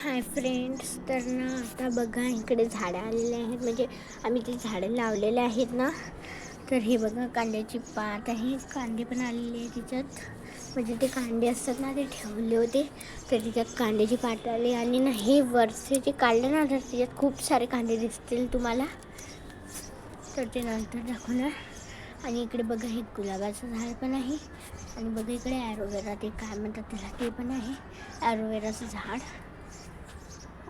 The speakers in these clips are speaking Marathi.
हाय फ्रेंड्स, तर ना आता बघा इकडे झाडं आलेले आहेत. म्हणजे आम्ही ते झाडं लावलेले आहेत ना. तर हे बघा कांद्याची पात आहे, कांदे पण आलेले आहे तिच्यात. म्हणजे ते कांदे असतात ना, ते ठेवले होते तर तिच्यात कांद्याची पात आली. आणि ना हे वरचे जे काढलं ना, तर तिच्यात खूप सारे कांदे दिसतील तुम्हाला, तर ते नंतर दाखवणार. आणि इकडे बघा हे गुलाबाचं झाड पण आहे. आणि बघा इकडे ॲरोवेरा, ते काय म्हणतात त्याला, ते पण आहे ॲरोवेराचं झाड.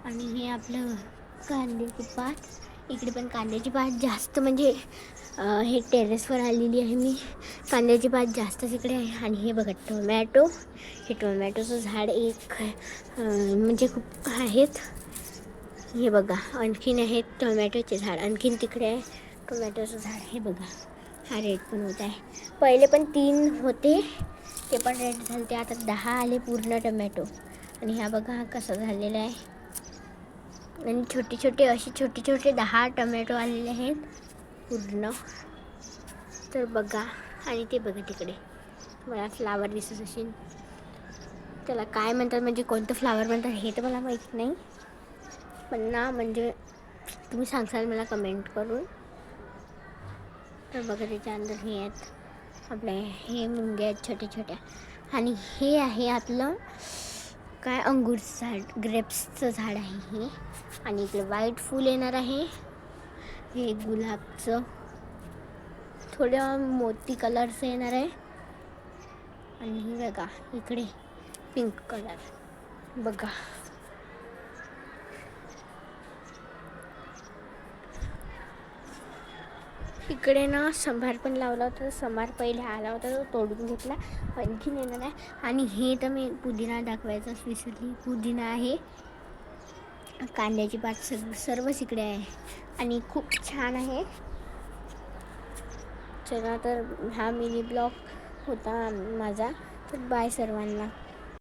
आणि हे आपलं कांद्याची पात. इकडे पण कांद्याची पात जास्त, म्हणजे हे टेरेसवर आलेली आहे मी. कांद्याची पात जास्तच इकडे आहे. आणि हे बघा टोमॅटो, हे टोमॅटोचं झाड एक म्हणजे खूप आहेत. हे बघा आणखीन आहेत टोमॅटोचे झाड, आणखीन तिकडे आहे टोमॅटोचं झाड. हे बघा हा रेड पण होत आहे. पहिले पण 3 होते, ते पण रेड झाले, ते आता 10 आले पूर्ण टोमॅटो. आणि ह्या बघा हा कसा झालेला आहे. आणि छोटे छोटे 10 टोमॅटो आलेले आहेत पूर्ण. तर बघा. आणि ते बघा तिकडे मला फ्लावर दिसत असेल, त्याला काय म्हणतात, म्हणजे कोणतं फ्लावर म्हणतात हे तर मला माहीत नाही. पण ना म्हणजे तुम्ही सांगसाल मला कमेंट करून. तर बघा त्याच्या अंदर हे आहेत आपले, हे मुंग्या आहेत छोट्या छोट्या. आणि हे आहे आपलं काय, अंगूरचं झाड, ग्रेप्सचं झाड आहे हे. आणि इकडे व्हाईट फूल येणार आहे, हे गुलाबचं थोडं मोती कलरचं येणार आहे. आणि हे बघा इकडे पिंक कलर बघा. इकडे ना संभार पण लावला होता. संभार पहिले आला होता, तो तोडून घेतला, आणखीन येणार आहे. आणि हे तर मी पुदिना दाखवायचंच विसरली. पुदिना आहे, कांद्याची पात, सर्वच इकडे आहे. आणि खूप छान आहे. चला तर हा मिनी ब्लॉग होता माझा. तर बाय सर्वांना.